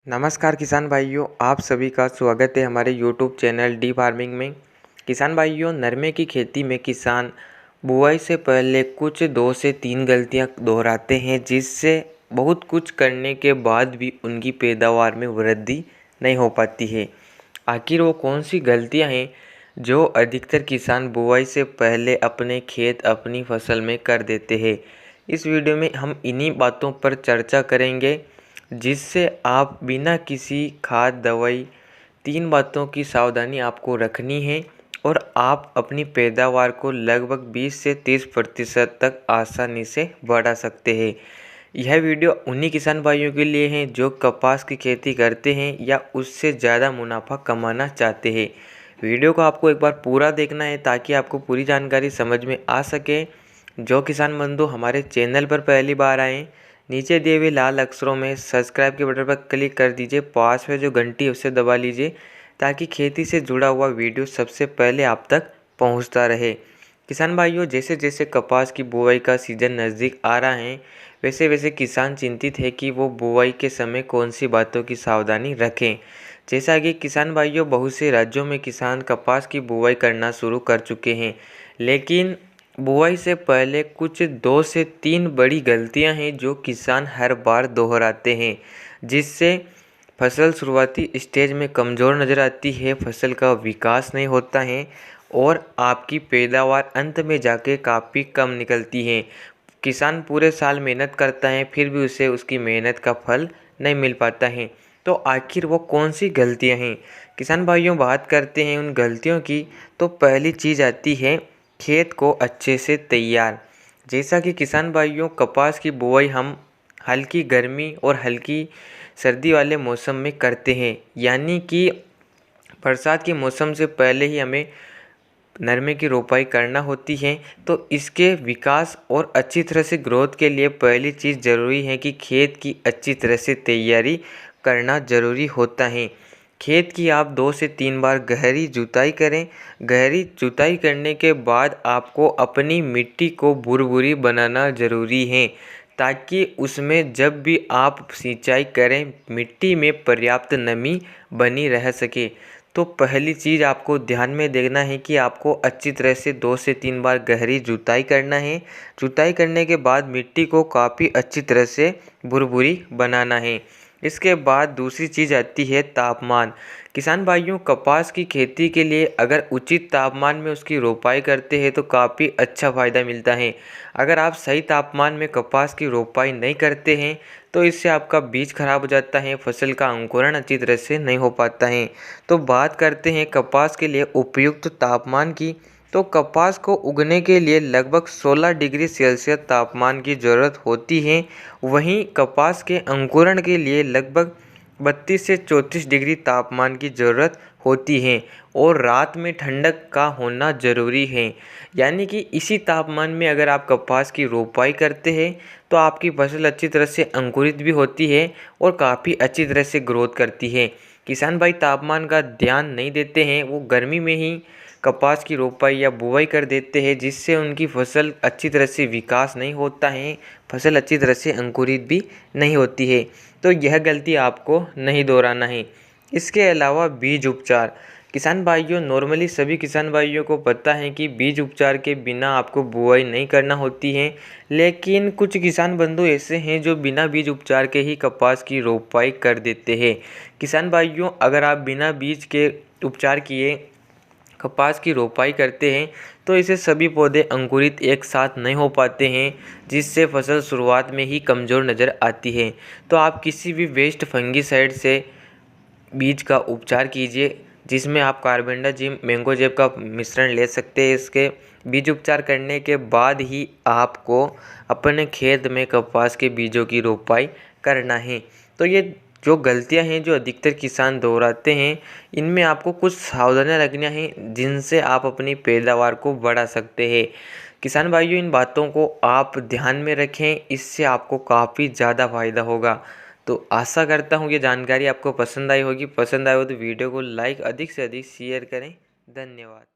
नमस्कार किसान भाइयों, आप सभी का स्वागत है हमारे यूट्यूब चैनल डी फार्मिंग में। किसान भाइयों, नरमे की खेती में किसान बुआई से पहले कुछ 2 से 3 गलतियां दोहराते हैं, जिससे बहुत कुछ करने के बाद भी उनकी पैदावार में वृद्धि नहीं हो पाती है। आखिर वो कौन सी गलतियां हैं जो अधिकतर किसान बुआई से पहले अपने खेत, अपनी फसल में कर देते हैं? इस वीडियो में हम इन्हीं बातों पर चर्चा करेंगे, जिससे आप बिना किसी खाद दवाई 3 बातों की सावधानी आपको रखनी है और आप अपनी पैदावार को लगभग 20 से 30% तक आसानी से बढ़ा सकते हैं। यह वीडियो उन्हीं किसान भाइयों के लिए है जो कपास की खेती करते हैं या उससे ज़्यादा मुनाफा कमाना चाहते हैं। वीडियो को आपको एक बार पूरा देखना है ताकि आपको पूरी जानकारी समझ में आ सके। जो किसान बंधु हमारे चैनल पर पहली बार आएँ, नीचे दिए हुए लाल अक्षरों में सब्सक्राइब के बटन पर क्लिक कर दीजिए। पास में जो घंटी है उसे दबा लीजिए ताकि खेती से जुड़ा हुआ वीडियो सबसे पहले आप तक पहुंचता रहे। किसान भाइयों, जैसे जैसे कपास की बुआई का सीज़न नज़दीक आ रहा है, वैसे वैसे किसान चिंतित है कि वो बुआई के समय कौन सी बातों की सावधानी रखें। जैसा कि किसान भाइयों, बहुत से राज्यों में किसान कपास की बुआई करना शुरू कर चुके हैं, लेकिन बुआई से पहले कुछ 2 से 3 बड़ी गलतियां हैं जो किसान हर बार दोहराते हैं, जिससे फसल शुरुआती स्टेज में कमज़ोर नज़र आती है, फसल का विकास नहीं होता है और आपकी पैदावार अंत में जाके काफ़ी कम निकलती है। किसान पूरे साल मेहनत करता है, फिर भी उसे उसकी मेहनत का फल नहीं मिल पाता है। तो आखिर वो कौन सी गलतियां हैं? किसान भाइयों, बात करते हैं उन गलतियों की। तो पहली चीज़ आती है खेत को अच्छे से तैयार। जैसा कि किसान भाइयों, कपास की बुआई हम हल्की गर्मी और हल्की सर्दी वाले मौसम में करते हैं, यानी कि बरसात के मौसम से पहले ही हमें नरमे की रोपाई करना होती है। तो इसके विकास और अच्छी तरह से ग्रोथ के लिए पहली चीज़ ज़रूरी है कि खेत की अच्छी तरह से तैयारी करना ज़रूरी होता है। खेत की आप 2 से 3 बार गहरी जुताई करें। गहरी जुताई करने के बाद आपको अपनी मिट्टी को भुरभुरी बनाना ज़रूरी है, ताकि उसमें जब भी आप सिंचाई करें मिट्टी में पर्याप्त नमी बनी रह सके। तो पहली चीज़ आपको ध्यान में देना है कि आपको अच्छी तरह से 2 से 3 बार गहरी जुताई करना है। जुताई करने के बाद मिट्टी को काफ़ी अच्छी तरह से भुरभुरी बनाना है। इसके बाद दूसरी चीज़ आती है तापमान। किसान भाइयों, कपास की खेती के लिए अगर उचित तापमान में उसकी रोपाई करते हैं तो काफ़ी अच्छा फ़ायदा मिलता है। अगर आप सही तापमान में कपास की रोपाई नहीं करते हैं तो इससे आपका बीज खराब हो जाता है, फसल का अंकुरण अच्छी तरह से नहीं हो पाता है। तो बात करते हैं कपास के लिए उपयुक्त तापमान की। तो कपास को उगने के लिए लगभग 16 डिग्री सेल्सियस तापमान की ज़रूरत होती है। वहीं कपास के अंकुरण के लिए लगभग 32 से 34 डिग्री तापमान की ज़रूरत होती है और रात में ठंडक का होना ज़रूरी है। यानी कि इसी तापमान में अगर आप कपास की रोपाई करते हैं तो आपकी फसल अच्छी तरह से अंकुरित भी होती है और काफ़ी अच्छी तरह से ग्रोथ करती है। किसान भाई तापमान का ध्यान नहीं देते हैं, वो गर्मी में ही कपास की रोपाई या बुआई कर देते हैं, जिससे उनकी फसल अच्छी तरह से विकास नहीं होता है, फसल अच्छी तरह से अंकुरित भी नहीं होती है। तो यह गलती आपको नहीं दोहराना है। इसके अलावा बीज उपचार। किसान भाइयों, नॉर्मली सभी किसान भाइयों को पता है कि बीज उपचार के बिना आपको बुआई नहीं करना होती है, लेकिन कुछ किसान बंधु ऐसे हैं जो बिना बीज उपचार के ही कपास की रोपाई कर देते हैं। किसान भाइयों, अगर आप बिना बीज के उपचार किए कपास की रोपाई करते हैं तो इसे सभी पौधे अंकुरित एक साथ नहीं हो पाते हैं, जिससे फसल शुरुआत में ही कमज़ोर नज़र आती है। तो आप किसी भी वेस्ट फंगीसाइड से बीज का उपचार कीजिए, जिसमें आप कार्बेंडाजिम मैंगोजेब का मिश्रण ले सकते हैं। इसके बीज उपचार करने के बाद ही आपको अपने खेत में कपास के बीजों की रोपाई करना है। तो ये जो गलतियां हैं जो अधिकतर किसान दोहराते हैं, इनमें आपको कुछ सावधानियां रखनी हैं जिनसे आप अपनी पैदावार को बढ़ा सकते हैं। किसान भाइयों, इन बातों को आप ध्यान में रखें, इससे आपको काफ़ी ज़्यादा फायदा होगा। तो आशा करता हूँ ये जानकारी आपको पसंद आई होगी। पसंद आए हो तो वीडियो को लाइक, अधिक से अधिक शेयर करें। धन्यवाद।